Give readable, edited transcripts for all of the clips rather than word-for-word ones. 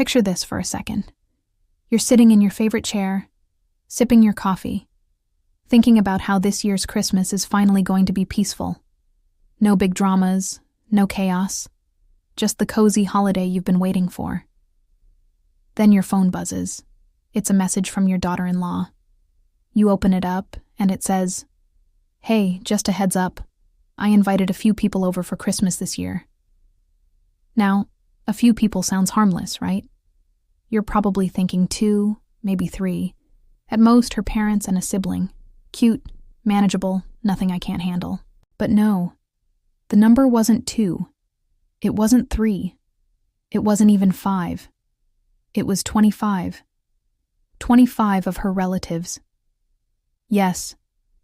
Picture this for a second. You're sitting in your favorite chair, sipping your coffee, thinking about how this year's Christmas is finally going to be peaceful. No big dramas, no chaos, just the cozy holiday you've been waiting for. Then your phone buzzes. It's a message from your daughter-in-law. You open it up, and it says, "Hey, just a heads up. I invited a few people over for Christmas this year." Now, a few people sounds harmless, right? You're probably thinking 2, maybe 3. At most, her parents and a sibling. Cute, manageable, nothing I can't handle. But no, the number wasn't 2. It wasn't 3. It wasn't even 5. It was 25. 25 of her relatives. Yes,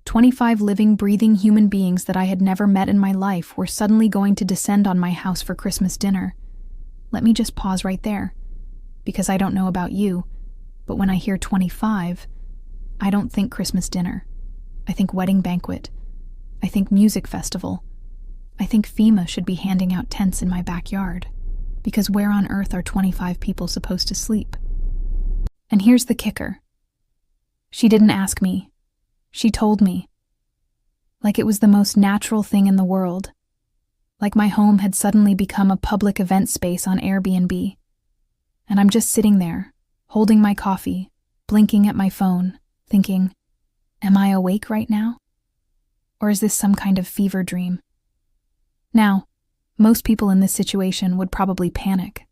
25 living, breathing human beings that I had never met in my life were suddenly going to descend on my house for Christmas dinner. Let me just pause right there, because I don't know about you, but when I hear 25, I don't think Christmas dinner. I think wedding banquet. I think music festival. I think FEMA should be handing out tents in my backyard, because where on earth are 25 people supposed to sleep? And here's the kicker. She didn't ask me. She told me. Like it was the most natural thing in the world. Like my home had suddenly become a public event space on Airbnb. And I'm just sitting there, holding my coffee, blinking at my phone, thinking, am I awake right now? Or is this some kind of fever dream? Now, most people in this situation would probably panic.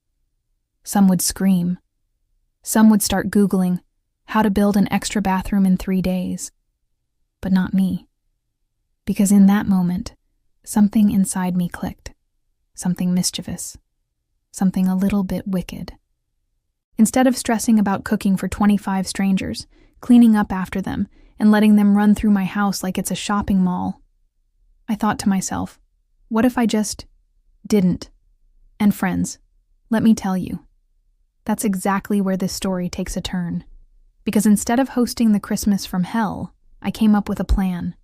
Some would scream. Some would start Googling how to build an extra bathroom in 3 days. But not me. Because in that moment, something inside me clicked. Something mischievous. Something a little bit wicked. Instead of stressing about cooking for 25 strangers, cleaning up after them, and letting them run through my house like it's a shopping mall, I thought to myself, what if I just didn't? And friends, let me tell you, that's exactly where this story takes a turn. Because instead of hosting the Christmas from hell, I came up with a plan.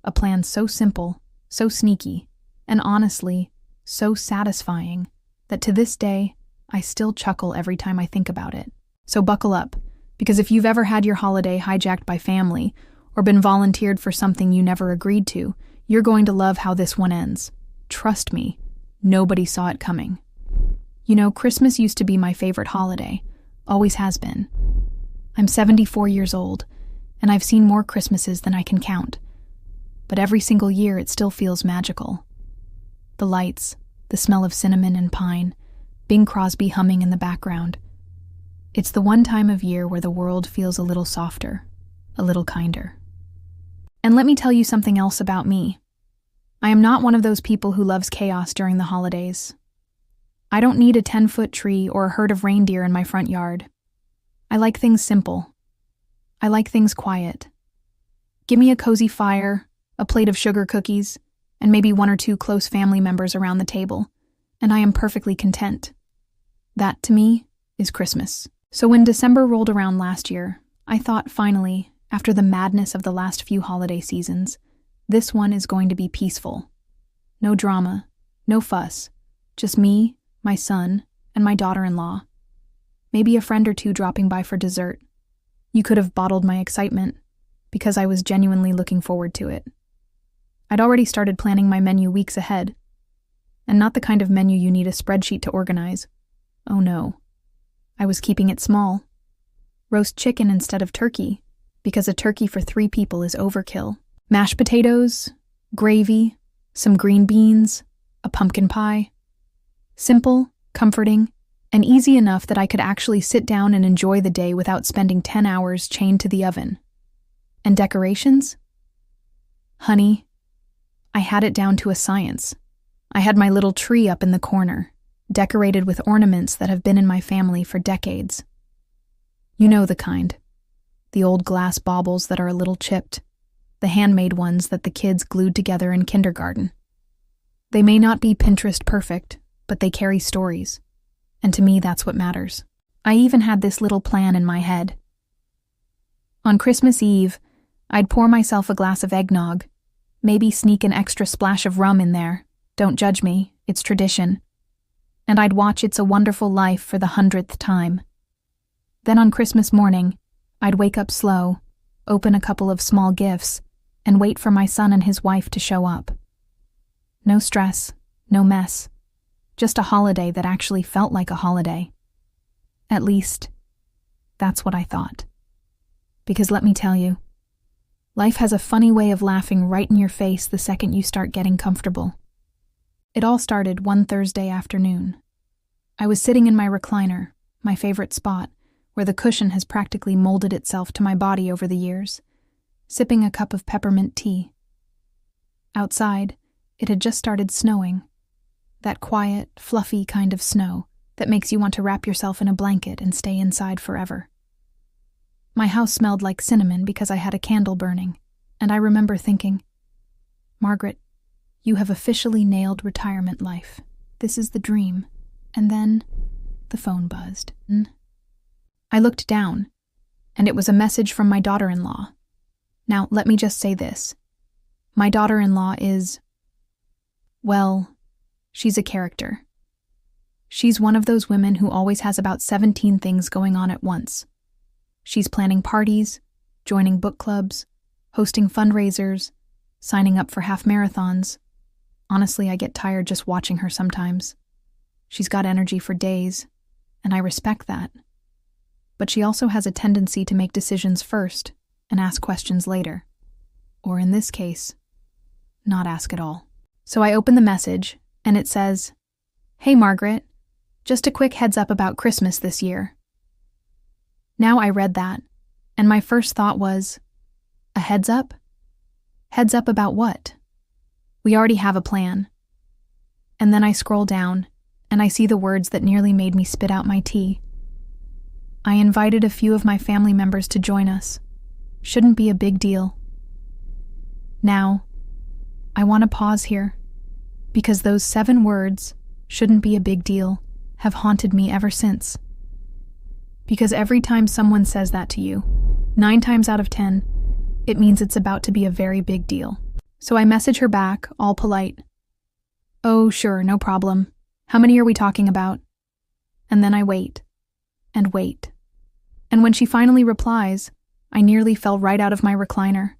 A plan so simple, so sneaky, and honestly, so satisfying, that to this day, I still chuckle every time I think about it. So buckle up, because if you've ever had your holiday hijacked by family, or been volunteered for something you never agreed to, you're going to love how this one ends. Trust me, nobody saw it coming. You know, Christmas used to be my favorite holiday. Always has been. I'm 74 years old, and I've seen more Christmases than I can count. But every single year it still feels magical. The lights, the smell of cinnamon and pine, Bing Crosby humming in the background. It's the one time of year where the world feels a little softer, a little kinder. And let me tell you something else about me. I am not one of those people who loves chaos during the holidays. I don't need a 10-foot tree or a herd of reindeer in my front yard. I like things simple. I like things quiet. Give me a cozy fire, a plate of sugar cookies, and maybe 1 or 2 close family members around the table, and I am perfectly content. That, to me, is Christmas. So when December rolled around last year, I thought finally, after the madness of the last few holiday seasons, this one is going to be peaceful. No drama, no fuss, just me, my son, and my daughter-in-law. Maybe a friend or 2 dropping by for dessert. You could have bottled my excitement, because I was genuinely looking forward to it. I'd already started planning my menu weeks ahead. And not the kind of menu you need a spreadsheet to organize. Oh no. I was keeping it small. Roast chicken instead of turkey, because a turkey for 3 people is overkill. Mashed potatoes, gravy, some green beans, a pumpkin pie. Simple, comforting, and easy enough that I could actually sit down and enjoy the day without spending 10 hours chained to the oven. And decorations? Honey, I had it down to a science. I had my little tree up in the corner, decorated with ornaments that have been in my family for decades. You know the kind. The old glass baubles that are a little chipped, the handmade ones that the kids glued together in kindergarten. They may not be Pinterest perfect, but they carry stories. And to me, that's what matters. I even had this little plan in my head. On Christmas Eve, I'd pour myself a glass of eggnog, maybe sneak an extra splash of rum in there. Don't judge me, it's tradition. and I'd watch It's a Wonderful Life for the 100th time. Then on Christmas morning, I'd wake up slow, open a couple of small gifts, and wait for my son and his wife to show up. No stress, no mess, just a holiday that actually felt like a holiday. At least, that's what I thought. Because let me tell you, life has a funny way of laughing right in your face the second you start getting comfortable. It all started one Thursday afternoon. I was sitting in my recliner, my favorite spot, where the cushion has practically molded itself to my body over the years, sipping a cup of peppermint tea. Outside, it had just started snowing. That quiet, fluffy kind of snow that makes you want to wrap yourself in a blanket and stay inside forever. My house smelled like cinnamon because I had a candle burning, and I remember thinking, Margaret, you have officially nailed retirement life. This is the dream. And then the phone buzzed. I looked down, and it was a message from my daughter-in-law. Now, let me just say this. My daughter-in-law is, well, she's a character. She's one of those women who always has about 17 things going on at once. She's planning parties, joining book clubs, hosting fundraisers, signing up for half marathons. Honestly, I get tired just watching her sometimes. She's got energy for days, and I respect that. But she also has a tendency to make decisions first and ask questions later. Or in this case, not ask at all. So I open the message, and it says, Hey Margaret, just a quick heads up about Christmas this year. Now I read that, and my first thought was, a heads up? Heads up about what? We already have a plan. And then I scroll down, and I see the words that nearly made me spit out my tea. I invited a few of my family members to join us. Shouldn't be a big deal. Now, I want to pause here, because those 7 words, shouldn't be a big deal, have haunted me ever since. Because every time someone says that to you, 9 times out of 10, it means it's about to be a very big deal. So I message her back, all polite. Oh, sure, no problem. How many are we talking about? And then I wait, and wait. And when she finally replies, I nearly fell right out of my recliner.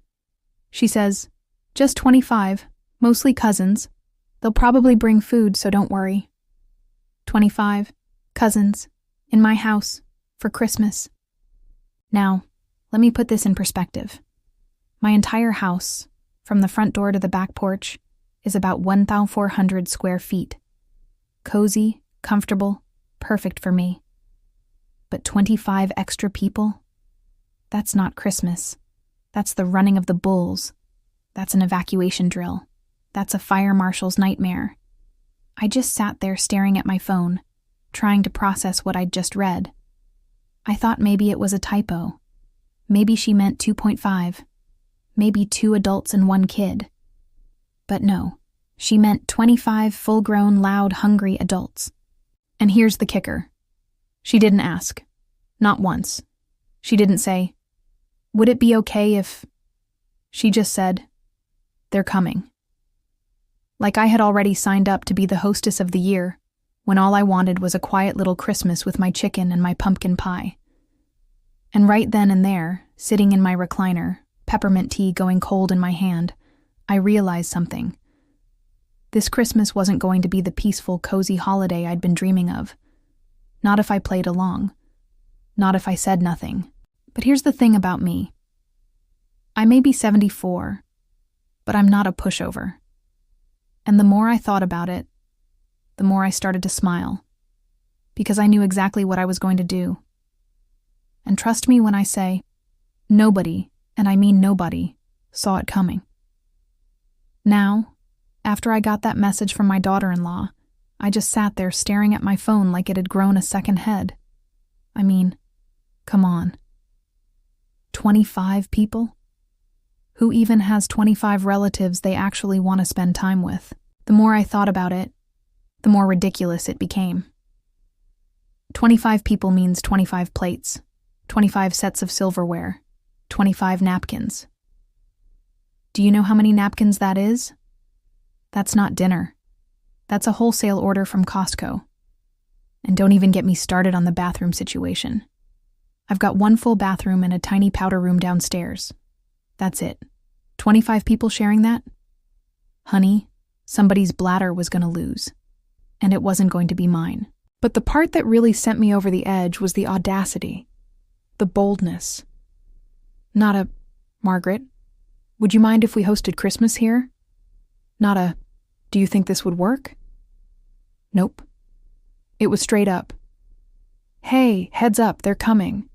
She says, just 25, mostly cousins. They'll probably bring food, so don't worry. 25, cousins, in my house, for Christmas. Now, let me put this in perspective. My entire house, from the front door to the back porch, is about 1,400 square feet. Cozy, comfortable, perfect for me. But 25 extra people? That's not Christmas. That's the running of the bulls. That's an evacuation drill. That's a fire marshal's nightmare. I just sat there staring at my phone, trying to process what I'd just read. I thought maybe it was a typo. Maybe she meant 2.5. Maybe 2 adults and 1 kid. But no, she meant 25 full-grown, loud, hungry adults. And here's the kicker. She didn't ask. Not once. She didn't say, would it be okay if... She just said, they're coming. Like I had already signed up to be the hostess of the year, when all I wanted was a quiet little Christmas with my chicken and my pumpkin pie. And right then and there, sitting in my recliner, peppermint tea going cold in my hand, I realized something. This Christmas wasn't going to be the peaceful, cozy holiday I'd been dreaming of. Not if I played along. Not if I said nothing. But here's the thing about me. I may be 74, but I'm not a pushover. And the more I thought about it, the more I started to smile, because I knew exactly what I was going to do. And trust me when I say, nobody, and I mean nobody, saw it coming. Now, after I got that message from my daughter-in-law, I just sat there staring at my phone like it had grown a second head. I mean, come on. 25 people? Who even has 25 relatives they actually want to spend time with? The more I thought about it, the more ridiculous it became. 25 people means 25 plates, 25 sets of silverware, 25 napkins. Do you know how many napkins that is? That's not dinner. That's a wholesale order from Costco. And don't even get me started on the bathroom situation. I've got one full bathroom and a tiny powder room downstairs. That's it. 25 people sharing that? Honey, somebody's bladder was going to lose. And it wasn't going to be mine. But the part that really sent me over the edge was the audacity. The boldness. Not a, Margaret, would you mind if we hosted Christmas here? Not a, do you think this would work? Nope. It was straight up. Hey, heads up, they're coming.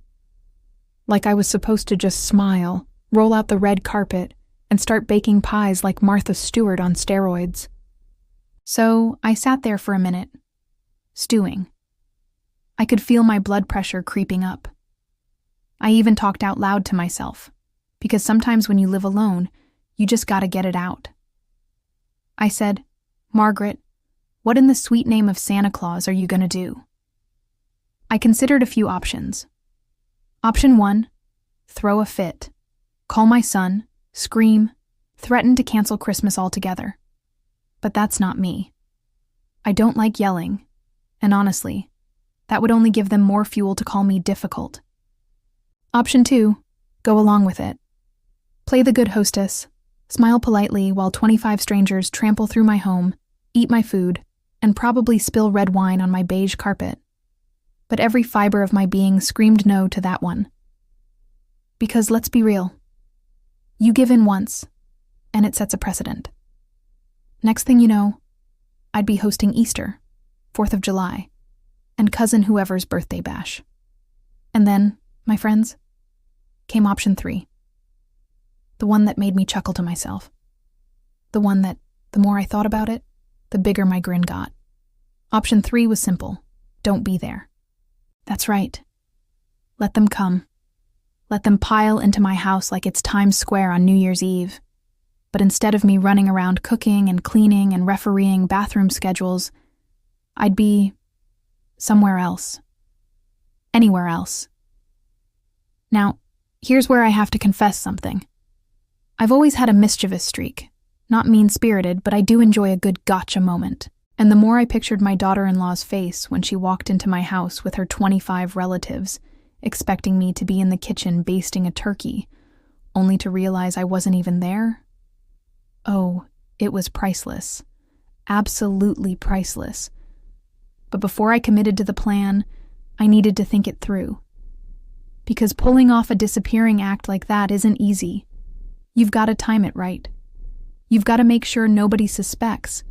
Like I was supposed to just smile, roll out the red carpet, and start baking pies like Martha Stewart on steroids. So I sat there for a minute, stewing. I could feel my blood pressure creeping up. I even talked out loud to myself, because sometimes when you live alone, you just gotta get it out. I said, Margaret, what in the sweet name of Santa Claus are you gonna do? I considered a few options. Option 1, throw a fit, call my son, scream, threaten to cancel Christmas altogether. But that's not me. I don't like yelling, and honestly, that would only give them more fuel to call me difficult. Option 2, go along with it. Play the good hostess, smile politely while 25 strangers trample through my home, eat my food, and probably spill red wine on my beige carpet. But every fiber of my being screamed no to that one. Because let's be real, you give in once, and it sets a precedent. Next thing you know, I'd be hosting Easter, 4th of July, and cousin whoever's birthday bash. And then, my friends, came option 3. The one that made me chuckle to myself. The one that, the more I thought about it, the bigger my grin got. Option 3 was simple. Don't be there. That's right. Let them come. Let them pile into my house like it's Times Square on New Year's Eve. But instead of me running around cooking and cleaning and refereeing bathroom schedules, I'd be somewhere else. Anywhere else. Now, here's where I have to confess something. I've always had a mischievous streak. Not mean-spirited, but I do enjoy a good gotcha moment. And the more I pictured my daughter-in-law's face when she walked into my house with her 25 relatives, expecting me to be in the kitchen basting a turkey, only to realize I wasn't even there. Oh, it was priceless. Absolutely priceless. But before I committed to the plan, I needed to think it through. Because pulling off a disappearing act like that isn't easy. You've got to time it right. You've got to make sure nobody suspects.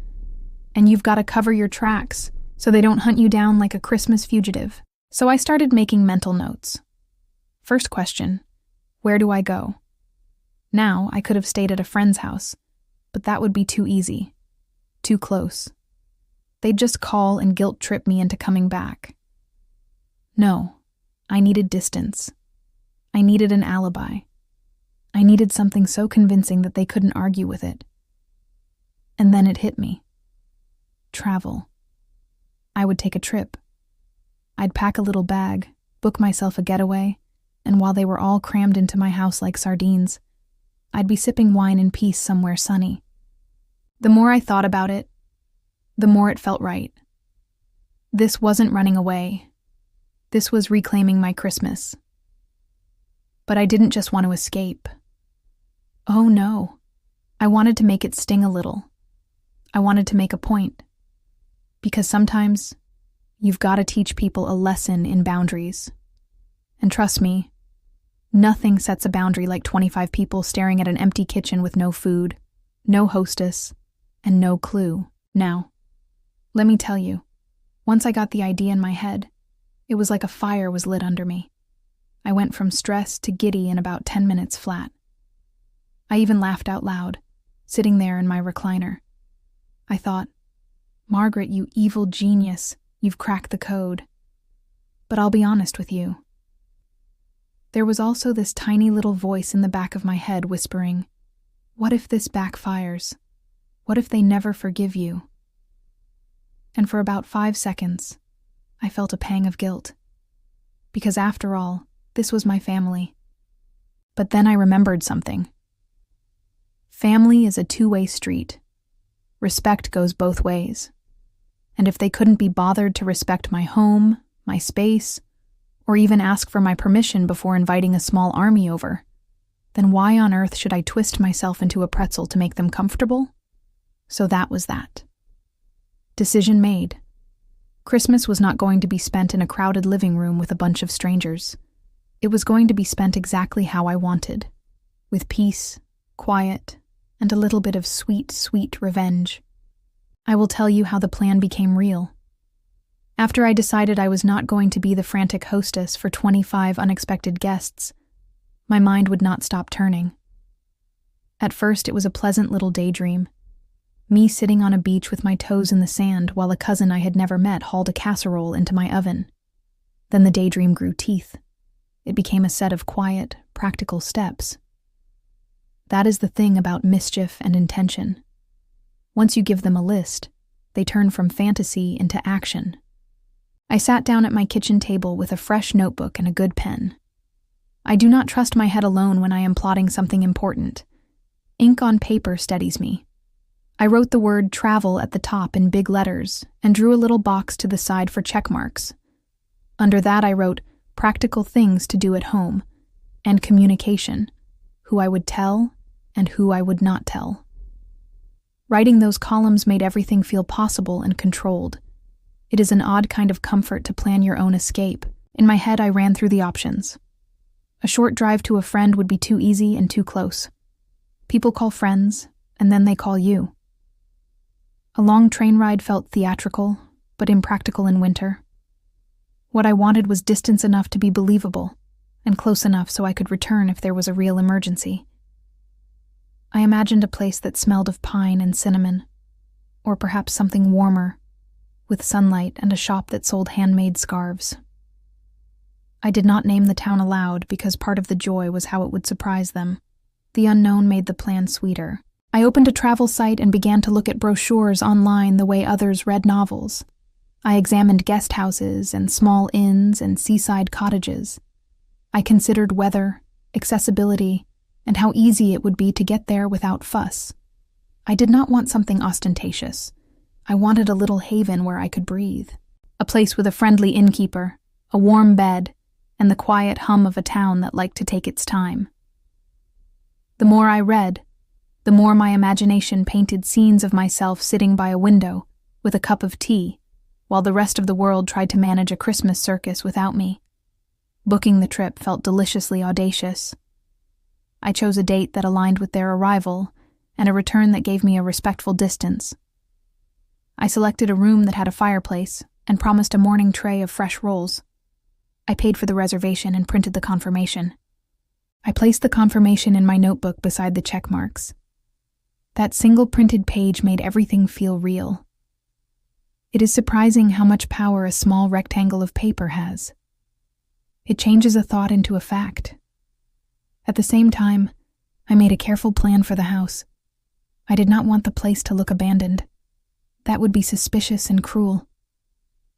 And you've got to cover your tracks so they don't hunt you down like a Christmas fugitive. So I started making mental notes. First question, where do I go? Now I could have stayed at a friend's house, but that would be too easy. Too close. They'd just call and guilt trip me into coming back. No, I needed distance. I needed an alibi. I needed something so convincing that they couldn't argue with it. And then it hit me. Travel. I would take a trip. I'd pack a little bag, book myself a getaway, and while they were all crammed into my house like sardines, I'd be sipping wine in peace somewhere sunny. The more I thought about it, the more it felt right. This wasn't running away. This was reclaiming my Christmas. But I didn't just want to escape. Oh no. I wanted to make it sting a little. I wanted to make a point. Because sometimes, you've got to teach people a lesson in boundaries. And trust me, nothing sets a boundary like 25 people staring at an empty kitchen with no food, no hostess, and no clue. Now, let me tell you, once I got the idea in my head, it was like a fire was lit under me. I went from stressed to giddy in about 10 minutes flat. I even laughed out loud, sitting there in my recliner. I thought, Margaret, you evil genius, you've cracked the code. But I'll be honest with you. There was also this tiny little voice in the back of my head whispering, what if this backfires? What if they never forgive you? And for about 5 seconds, I felt a pang of guilt. Because after all, this was my family. But then I remembered something. Family is a two-way street. Respect goes both ways. and if they couldn't be bothered to respect my home, my space, or even ask for my permission before inviting a small army over, then why on earth should I twist myself into a pretzel to make them comfortable? So that was that. Decision made. Christmas was not going to be spent in a crowded living room with a bunch of strangers. It was going to be spent exactly how I wanted, with peace, quiet, and a little bit of sweet, sweet revenge. I will tell you how the plan became real. After I decided I was not going to be the frantic hostess for 25 unexpected guests, my mind would not stop turning. At first, it was a pleasant little daydream. Me sitting on a beach with my toes in the sand while a cousin I had never met hauled a casserole into my oven. Then the daydream grew teeth. It became a set of quiet, practical steps. That is the thing about mischief and intention. Once you give them a list, they turn from fantasy into action. I sat down at my kitchen table with a fresh notebook and a good pen. I do not trust my head alone when I am plotting something important. Ink on paper steadies me. I wrote the word travel at the top in big letters and drew a little box to the side for check marks. Under that I wrote practical things to do at home and communication, who I would tell and who I would not tell. Writing those columns made everything feel possible and controlled. It is an odd kind of comfort to plan your own escape. In my head, I ran through the options. A short drive to a friend would be too easy and too close. People call friends, and then they call you. A long train ride felt theatrical, but impractical in winter. What I wanted was distance enough to be believable, and close enough so I could return if there was a real emergency. I imagined a place that smelled of pine and cinnamon, or perhaps something warmer, with sunlight and a shop that sold handmade scarves. I did not name the town aloud because part of the joy was how it would surprise them. The unknown made the plan sweeter. I opened a travel site and began to look at brochures online the way others read novels. I examined guest houses and small inns and seaside cottages. I considered weather, accessibility, and how easy it would be to get there without fuss. I did not want something ostentatious. I wanted a little haven where I could breathe. A place with a friendly innkeeper, a warm bed, and the quiet hum of a town that liked to take its time. The more I read, the more my imagination painted scenes of myself sitting by a window with a cup of tea, while the rest of the world tried to manage a Christmas circus without me. Booking the trip felt deliciously audacious. I chose a date that aligned with their arrival and a return that gave me a respectful distance. I selected a room that had a fireplace and promised a morning tray of fresh rolls. I paid for the reservation and printed the confirmation. I placed the confirmation in my notebook beside the check marks. That single printed page made everything feel real. It is surprising how much power a small rectangle of paper has. It changes a thought into a fact. At the same time, I made a careful plan for the house. I did not want the place to look abandoned. That would be suspicious and cruel.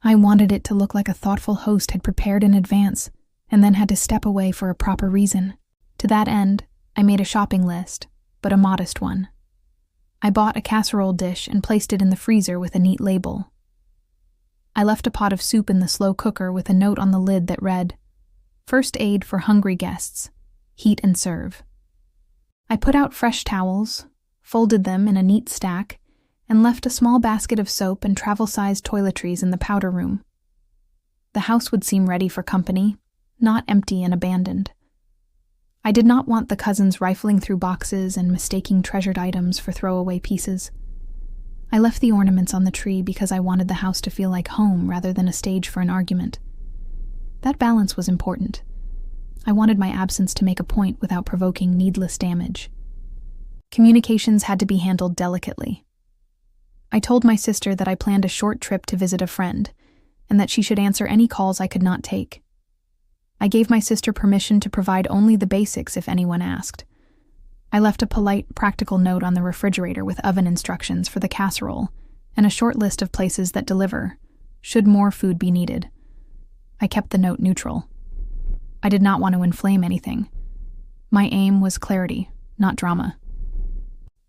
I wanted it to look like a thoughtful host had prepared in advance and then had to step away for a proper reason. To that end, I made a shopping list, but a modest one. I bought a casserole dish and placed it in the freezer with a neat label. I left a pot of soup in the slow cooker with a note on the lid that read, "First aid for hungry guests. Heat and serve." I put out fresh towels, folded them in a neat stack, and left a small basket of soap and travel-sized toiletries in the powder room. The house would seem ready for company, not empty and abandoned. I did not want the cousins rifling through boxes and mistaking treasured items for throwaway pieces. I left the ornaments on the tree because I wanted the house to feel like home rather than a stage for an argument. That balance was important. I wanted my absence to make a point without provoking needless damage. Communications had to be handled delicately. I told my sister that I planned a short trip to visit a friend, and that she should answer any calls I could not take. I gave my sister permission to provide only the basics if anyone asked. I left a polite, practical note on the refrigerator with oven instructions for the casserole and a short list of places that deliver, should more food be needed. I kept the note neutral. I did not want to inflame anything. My aim was clarity, not drama.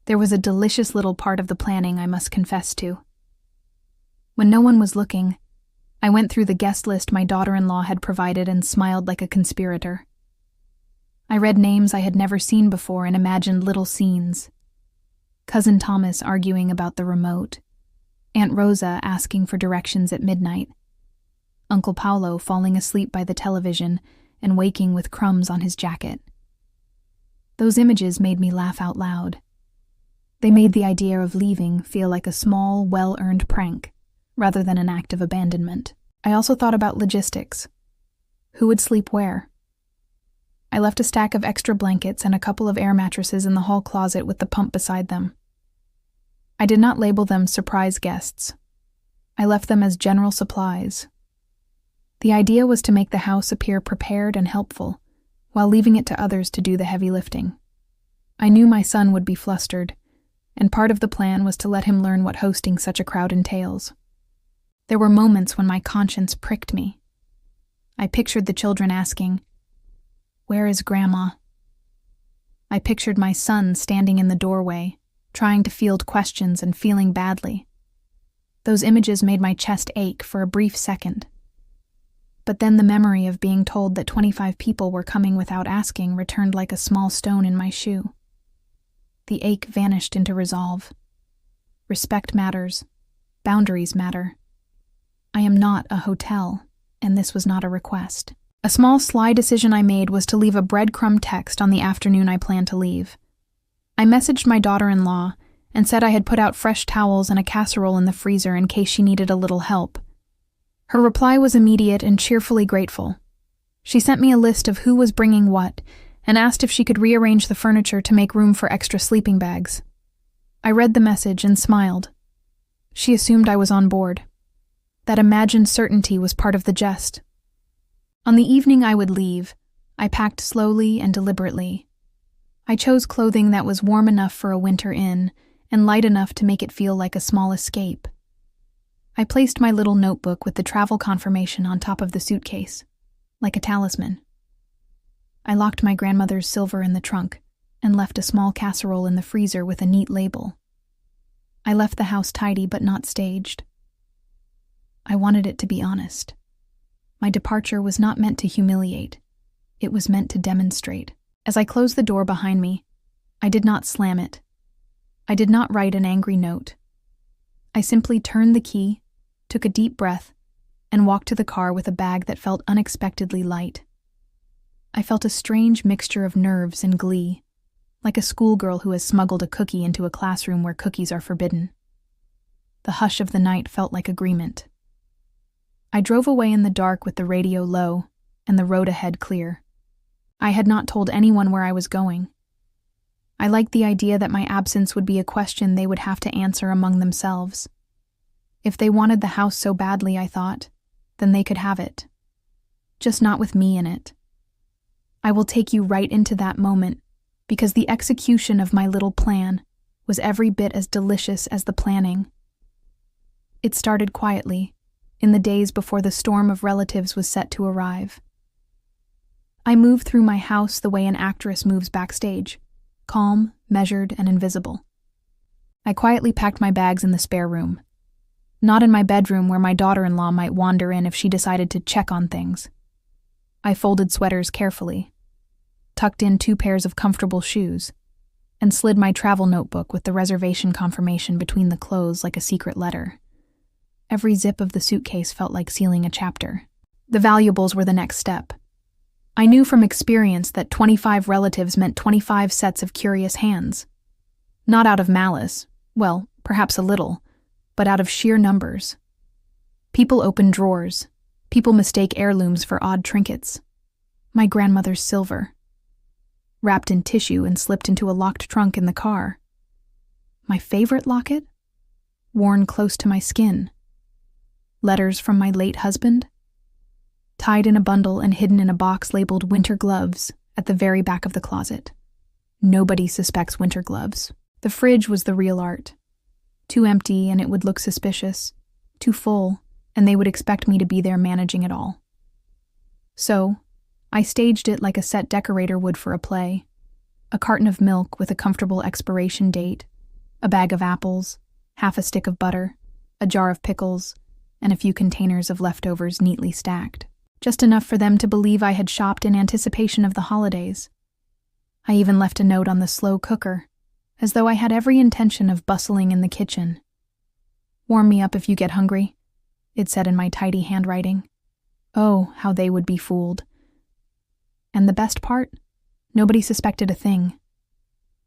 There was a delicious little part of the planning I must confess to. When no one was looking, I went through the guest list my daughter-in-law had provided and smiled like a conspirator. I read names I had never seen before and imagined little scenes. Cousin Thomas arguing about the remote, Aunt Rosa asking for directions at midnight, Uncle Paulo falling asleep by the television and waking with crumbs on his jacket. Those images made me laugh out loud. They made the idea of leaving feel like a small, well-earned prank, rather than an act of abandonment. I also thought about logistics. Who would sleep where? I left a stack of extra blankets and a couple of air mattresses in the hall closet with the pump beside them. I did not label them surprise guests. I left them as general supplies. The idea was to make the house appear prepared and helpful, while leaving it to others to do the heavy lifting. I knew my son would be flustered, and part of the plan was to let him learn what hosting such a crowd entails. There were moments when my conscience pricked me. I pictured the children asking, "Where is Grandma?" I pictured my son standing in the doorway, trying to field questions and feeling badly. Those images made my chest ache for a brief second. But then the memory of being told that 25 people were coming without asking returned like a small stone in my shoe. The ache vanished into resolve. Respect matters. Boundaries matter. I am not a hotel, and this was not a request. A small sly decision I made was to leave a breadcrumb text on the afternoon I planned to leave. I messaged my daughter-in-law and said I had put out fresh towels and a casserole in the freezer in case she needed a little help. Her reply was immediate and cheerfully grateful. She sent me a list of who was bringing what and asked if she could rearrange the furniture to make room for extra sleeping bags. I read the message and smiled. She assumed I was on board. That imagined certainty was part of the jest. On the evening I would leave, I packed slowly and deliberately. I chose clothing that was warm enough for a winter inn and light enough to make it feel like a small escape. I placed my little notebook with the travel confirmation on top of the suitcase, like a talisman. I locked my grandmother's silver in the trunk and left a small casserole in the freezer with a neat label. I left the house tidy but not staged. I wanted it to be honest. My departure was not meant to humiliate. It was meant to demonstrate. As I closed the door behind me, I did not slam it. I did not write an angry note. I simply turned the key, took a deep breath, and walked to the car with a bag that felt unexpectedly light. I felt a strange mixture of nerves and glee, like a schoolgirl who has smuggled a cookie into a classroom where cookies are forbidden. The hush of the night felt like agreement. I drove away in the dark with the radio low and the road ahead clear. I had not told anyone where I was going. I liked the idea that my absence would be a question they would have to answer among themselves. If they wanted the house so badly, I thought, then they could have it. Just not with me in it. I will take you right into that moment, because the execution of my little plan was every bit as delicious as the planning. It started quietly, in the days before the storm of relatives was set to arrive. I moved through my house the way an actress moves backstage, calm, measured, and invisible. I quietly packed my bags in the spare room. Not in my bedroom where my daughter-in-law might wander in if she decided to check on things. I folded sweaters carefully, tucked in 2 pairs of comfortable shoes, and slid my travel notebook with the reservation confirmation between the clothes like a secret letter. Every zip of the suitcase felt like sealing a chapter. The valuables were the next step. I knew from experience that 25 relatives meant 25 sets of curious hands. Not out of malice, well, perhaps a little, but out of sheer numbers. People open drawers. People mistake heirlooms for odd trinkets. My grandmother's silver. Wrapped in tissue and slipped into a locked trunk in the car. My favorite locket? Worn close to my skin. Letters from my late husband? Tied in a bundle and hidden in a box labeled winter gloves at the very back of the closet. Nobody suspects winter gloves. The fridge was the real art. Too empty and it would look suspicious. Too full and they would expect me to be there managing it all. So, I staged it like a set decorator would for a play. A carton of milk with a comfortable expiration date, a bag of apples, half a stick of butter, a jar of pickles, and a few containers of leftovers neatly stacked. Just enough for them to believe I had shopped in anticipation of the holidays. I even left a note on the slow cooker, as though I had every intention of bustling in the kitchen. "Warm me up if you get hungry," it said in my tidy handwriting. Oh, how they would be fooled. And the best part? Nobody suspected a thing.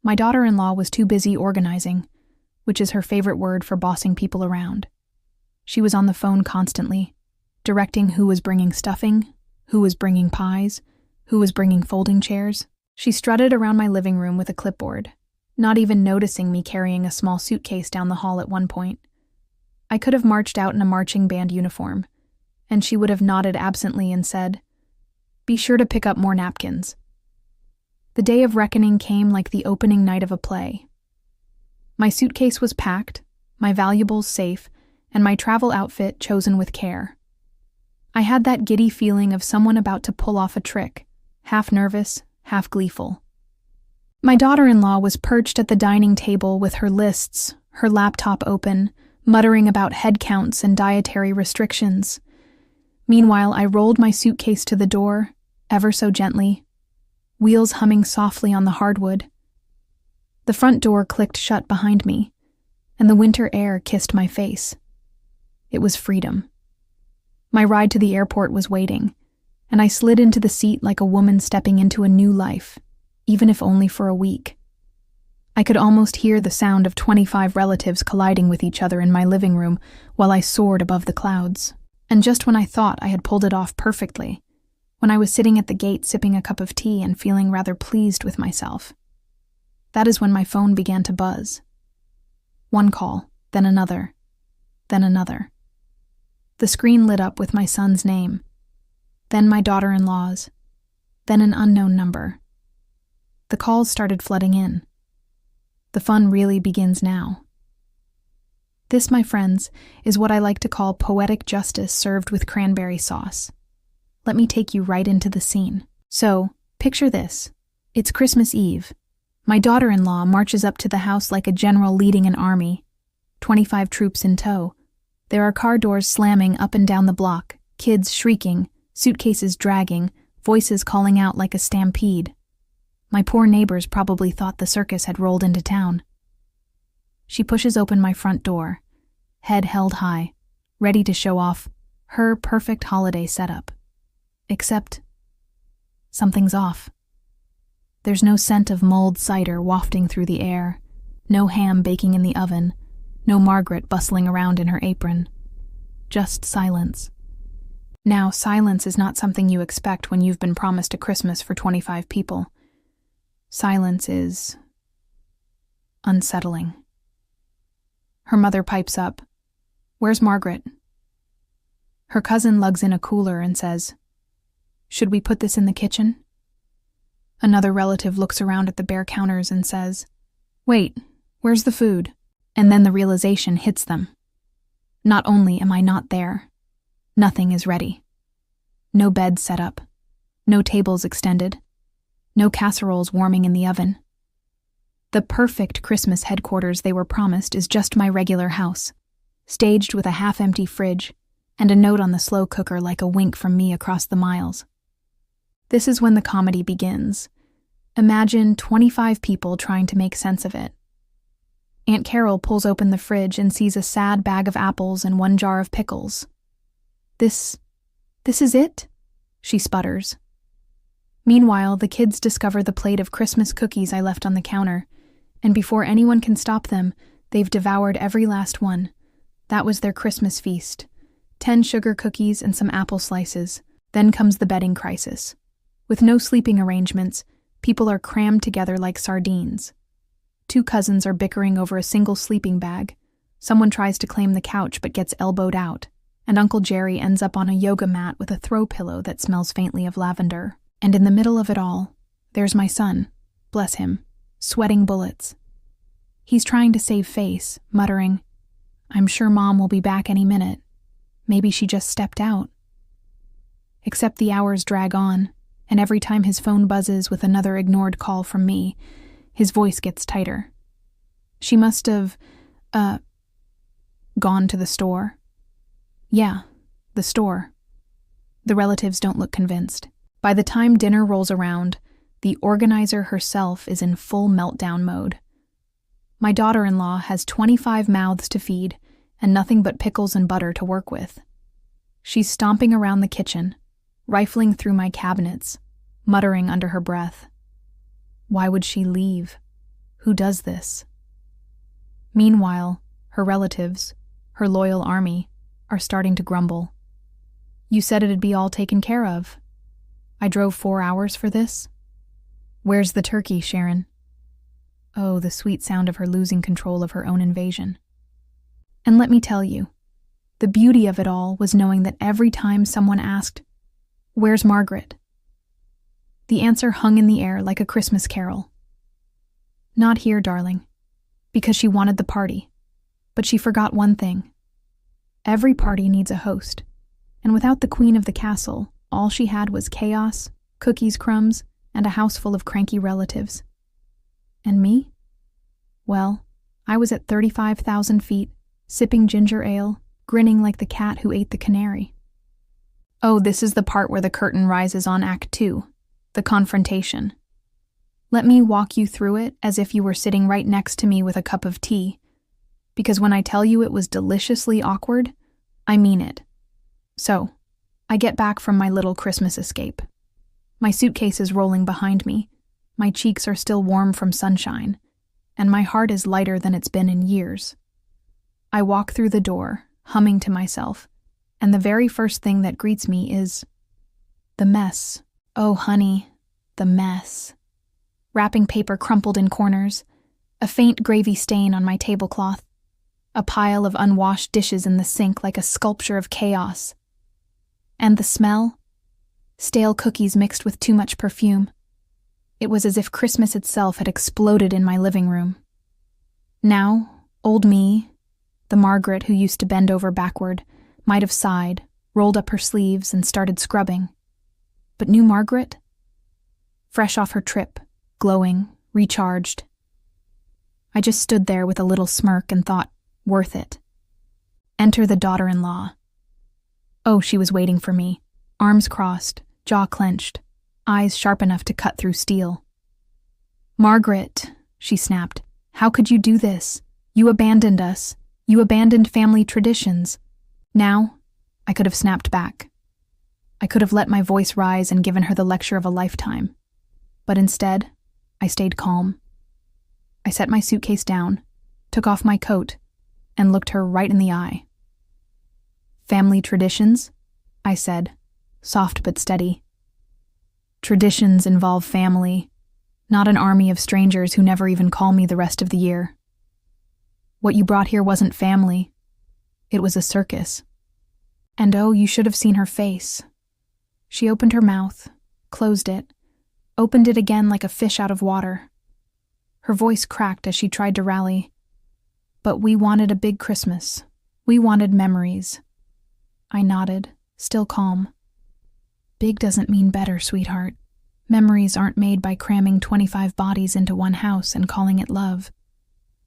My daughter-in-law was too busy organizing, which is her favorite word for bossing people around. She was on the phone constantly, directing who was bringing stuffing, who was bringing pies, who was bringing folding chairs. She strutted around my living room with a clipboard, not even noticing me carrying a small suitcase down the hall at one point. I could have marched out in a marching band uniform, and she would have nodded absently and said, "Be sure to pick up more napkins." The day of reckoning came like the opening night of a play. My suitcase was packed, my valuables safe, and my travel outfit chosen with care. I had that giddy feeling of someone about to pull off a trick, half nervous, half gleeful. My daughter-in-law was perched at the dining table with her lists, her laptop open, muttering about head counts and dietary restrictions. Meanwhile, I rolled my suitcase to the door, ever so gently, wheels humming softly on the hardwood. The front door clicked shut behind me, and the winter air kissed my face. It was freedom. My ride to the airport was waiting, and I slid into the seat like a woman stepping into a new life, even if only for a week. I could almost hear the sound of 25 relatives colliding with each other in my living room while I soared above the clouds. And just when I thought I had pulled it off perfectly, when I was sitting at the gate sipping a cup of tea and feeling rather pleased with myself, that is when my phone began to buzz. One call, then another, then another. The screen lit up with my son's name, then my daughter-in-law's, then an unknown number. The calls started flooding in. The fun really begins now. This, my friends, is what I like to call poetic justice served with cranberry sauce. Let me take you right into the scene. So, picture this. It's Christmas Eve. My daughter-in-law marches up to the house like a general leading an army, 25 troops in tow. There are car doors slamming up and down the block, kids shrieking, suitcases dragging, voices calling out like a stampede. My poor neighbors probably thought the circus had rolled into town. She pushes open my front door, head held high, ready to show off her perfect holiday setup. Except, something's off. There's no scent of mulled cider wafting through the air, no ham baking in the oven, no Margaret bustling around in her apron. Just silence. Now, silence is not something you expect when you've been promised a Christmas for 25 people. Silence is unsettling. Her mother pipes up, "Where's Margaret?" Her cousin lugs in a cooler and says, "Should we put this in the kitchen?" Another relative looks around at the bare counters and says, "Wait, where's the food?" And then the realization hits them. Not only am I not there, nothing is ready. No bed set up, no tables extended, no casseroles warming in the oven. The perfect Christmas headquarters they were promised is just my regular house, staged with a half-empty fridge and a note on the slow cooker like a wink from me across the miles. This is when the comedy begins. Imagine 25 people trying to make sense of it. Aunt Carol pulls open the fridge and sees a sad bag of apples and one jar of pickles. This is it?" she sputters. Meanwhile, the kids discover the plate of Christmas cookies I left on the counter, and before anyone can stop them, they've devoured every last one. That was their Christmas feast. 10 sugar cookies and some apple slices. Then comes the bedding crisis. With no sleeping arrangements, people are crammed together like sardines. 2 cousins are bickering over a single sleeping bag. Someone tries to claim the couch but gets elbowed out, and Uncle Jerry ends up on a yoga mat with a throw pillow that smells faintly of lavender. And in the middle of it all, there's my son, bless him, sweating bullets. He's trying to save face, muttering, "I'm sure Mom will be back any minute. Maybe she just stepped out." Except the hours drag on, and every time his phone buzzes with another ignored call from me, his voice gets tighter. "She must have, gone to the store." Yeah, the store. The relatives don't look convinced. By the time dinner rolls around, the organizer herself is in full meltdown mode. My daughter-in-law has 25 mouths to feed and nothing but pickles and butter to work with. She's stomping around the kitchen, rifling through my cabinets, muttering under her breath. Why would she leave? Who does this? Meanwhile, her relatives, her loyal army, are starting to grumble. You said it'd be all taken care of. I drove 4 hours for this? Where's the turkey, Sharon? Oh, the sweet sound of her losing control of her own invasion. And let me tell you, the beauty of it all was knowing that every time someone asked, "Where's Margaret?" the answer hung in the air like a Christmas carol. Not here, darling, because she wanted the party, but she forgot one thing. Every party needs a host, and without the queen of the castle, all she had was chaos, cookies crumbs, and a house full of cranky relatives. And me? Well, I was at 35,000 feet, sipping ginger ale, grinning like the cat who ate the canary. Oh, this is the part where the curtain rises on Act 2, the confrontation. Let me walk you through it as if you were sitting right next to me with a cup of tea, because when I tell you it was deliciously awkward, I mean it. So, I get back from my little Christmas escape. My suitcase is rolling behind me, my cheeks are still warm from sunshine, and my heart is lighter than it's been in years. I walk through the door, humming to myself, and the very first thing that greets me is the mess. Oh, honey, the mess. Wrapping paper crumpled in corners, a faint gravy stain on my tablecloth, a pile of unwashed dishes in the sink like a sculpture of chaos. And the smell? Stale cookies mixed with too much perfume. It was as if Christmas itself had exploded in my living room. Now, old me, the Margaret who used to bend over backward, might have sighed, rolled up her sleeves, and started scrubbing. But new Margaret? Fresh off her trip, glowing, recharged. I just stood there with a little smirk and thought, worth it. Enter the daughter-in-law. Oh, she was waiting for me, arms crossed, jaw clenched, eyes sharp enough to cut through steel. Margaret, she snapped, how could you do this? You abandoned us. You abandoned family traditions. Now, I could have snapped back. I could have let my voice rise and given her the lecture of a lifetime. But instead, I stayed calm. I set my suitcase down, took off my coat, and looked her right in the eye. Family traditions? I said, soft but steady. Traditions involve family, not an army of strangers who never even call me the rest of the year. What you brought here wasn't family. It was a circus. And oh, you should have seen her face. She opened her mouth, closed it, opened it again like a fish out of water. Her voice cracked as she tried to rally. But we wanted a big Christmas. We wanted memories. I nodded, still calm. Big doesn't mean better, sweetheart. Memories aren't made by cramming 25 bodies into one house and calling it love.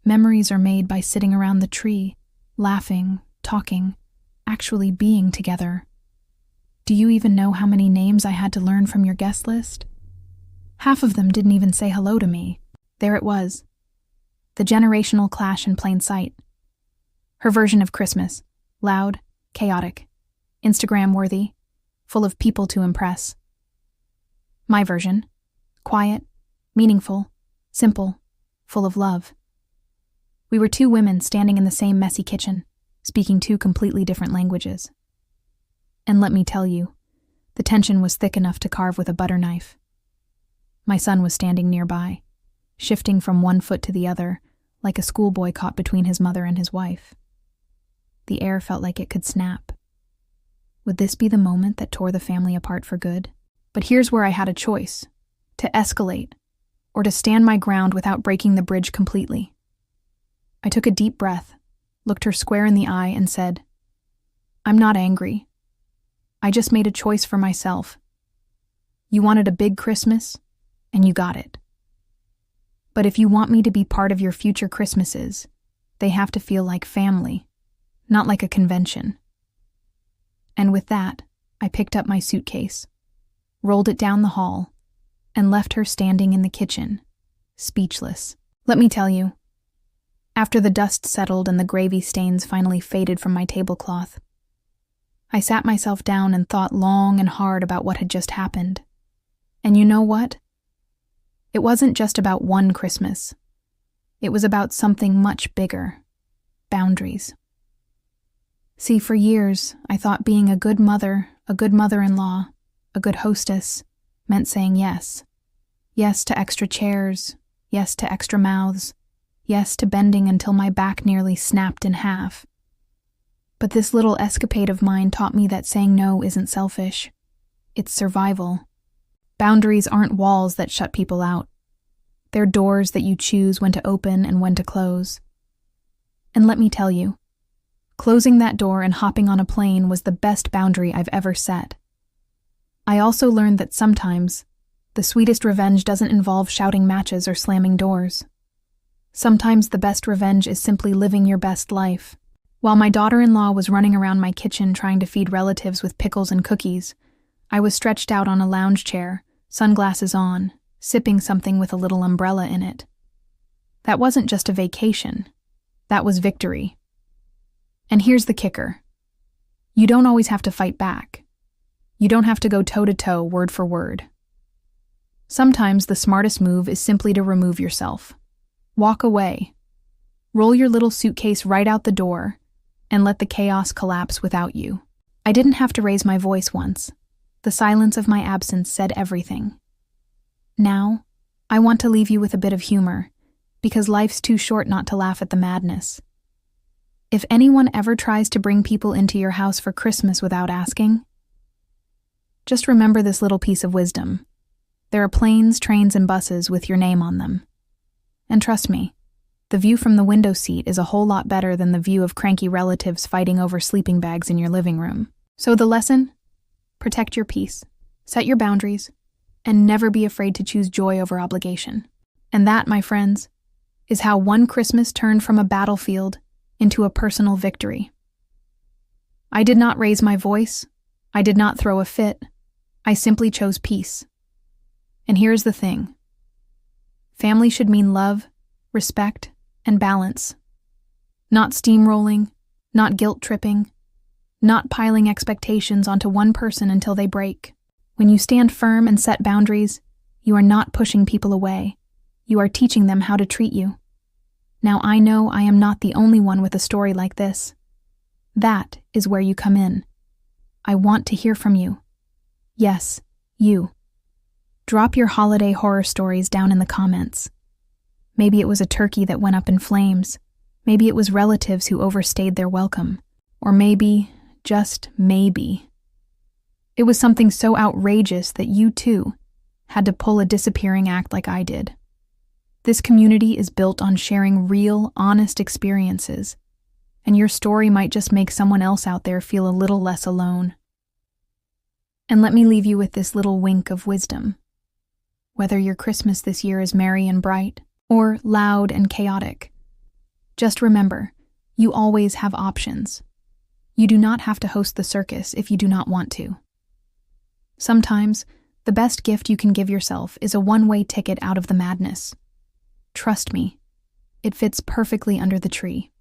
Memories are made by sitting around the tree, laughing, talking, actually being together. Do you even know how many names I had to learn from your guest list? Half of them didn't even say hello to me. There it was. The generational clash in plain sight. Her version of Christmas, loud, chaotic, Instagram-worthy, full of people to impress. My version, quiet, meaningful, simple, full of love. We were two women standing in the same messy kitchen, speaking two completely different languages. And let me tell you, the tension was thick enough to carve with a butter knife. My son was standing nearby, shifting from one foot to the other, like a schoolboy caught between his mother and his wife. The air felt like it could snap. Would this be the moment that tore the family apart for good? But here's where I had a choice, to escalate, or to stand my ground without breaking the bridge completely. I took a deep breath, looked her square in the eye, and said, I'm not angry. I just made a choice for myself. You wanted a big Christmas, and you got it. But if you want me to be part of your future Christmases, they have to feel like family, not like a convention. And with that, I picked up my suitcase, rolled it down the hall, and left her standing in the kitchen, speechless. Let me tell you, after the dust settled and the gravy stains finally faded from my tablecloth, I sat myself down and thought long and hard about what had just happened. And you know what? It wasn't just about one Christmas. It was about something much bigger: boundaries. See, for years, I thought being a good mother, a good mother-in-law, a good hostess, meant saying yes. Yes to extra chairs, yes to extra mouths, yes to bending until my back nearly snapped in half. But this little escapade of mine taught me that saying no isn't selfish. It's survival. Boundaries aren't walls that shut people out. They're doors that you choose when to open and when to close. And let me tell you, closing that door and hopping on a plane was the best boundary I've ever set. I also learned that sometimes the sweetest revenge doesn't involve shouting matches or slamming doors. Sometimes the best revenge is simply living your best life. While my daughter-in-law was running around my kitchen trying to feed relatives with pickles and cookies, I was stretched out on a lounge chair, sunglasses on, sipping something with a little umbrella in it. That wasn't just a vacation. That was victory. And here's the kicker. You don't always have to fight back. You don't have to go toe-to-toe, word for word. Sometimes the smartest move is simply to remove yourself. Walk away. Roll your little suitcase right out the door and let the chaos collapse without you. I didn't have to raise my voice once. The silence of my absence said everything. Now, I want to leave you with a bit of humor, because life's too short not to laugh at the madness. If anyone ever tries to bring people into your house for Christmas without asking, just remember this little piece of wisdom. There are planes, trains, and buses with your name on them. And trust me, the view from the window seat is a whole lot better than the view of cranky relatives fighting over sleeping bags in your living room. So the lesson? Protect your peace, set your boundaries, and never be afraid to choose joy over obligation. And that, my friends, is how one Christmas turned from a battlefield into a personal victory. I did not raise my voice. I did not throw a fit. I simply chose peace. And here's the thing. Family should mean love, respect, and balance. Not steamrolling, not guilt-tripping, not piling expectations onto one person until they break. When you stand firm and set boundaries, you are not pushing people away. You are teaching them how to treat you. Now I know I am not the only one with a story like this. That is where you come in. I want to hear from you. Yes, you. Drop your holiday horror stories down in the comments. Maybe it was a turkey that went up in flames. Maybe it was relatives who overstayed their welcome. Or maybe, just maybe, it was something so outrageous that you too had to pull a disappearing act like I did. This community is built on sharing real, honest experiences, and your story might just make someone else out there feel a little less alone. And let me leave you with this little wink of wisdom. Whether your Christmas this year is merry and bright, or loud and chaotic, just remember, you always have options. You do not have to host the circus if you do not want to. Sometimes, the best gift you can give yourself is a one-way ticket out of the madness. Trust me, it fits perfectly under the tree.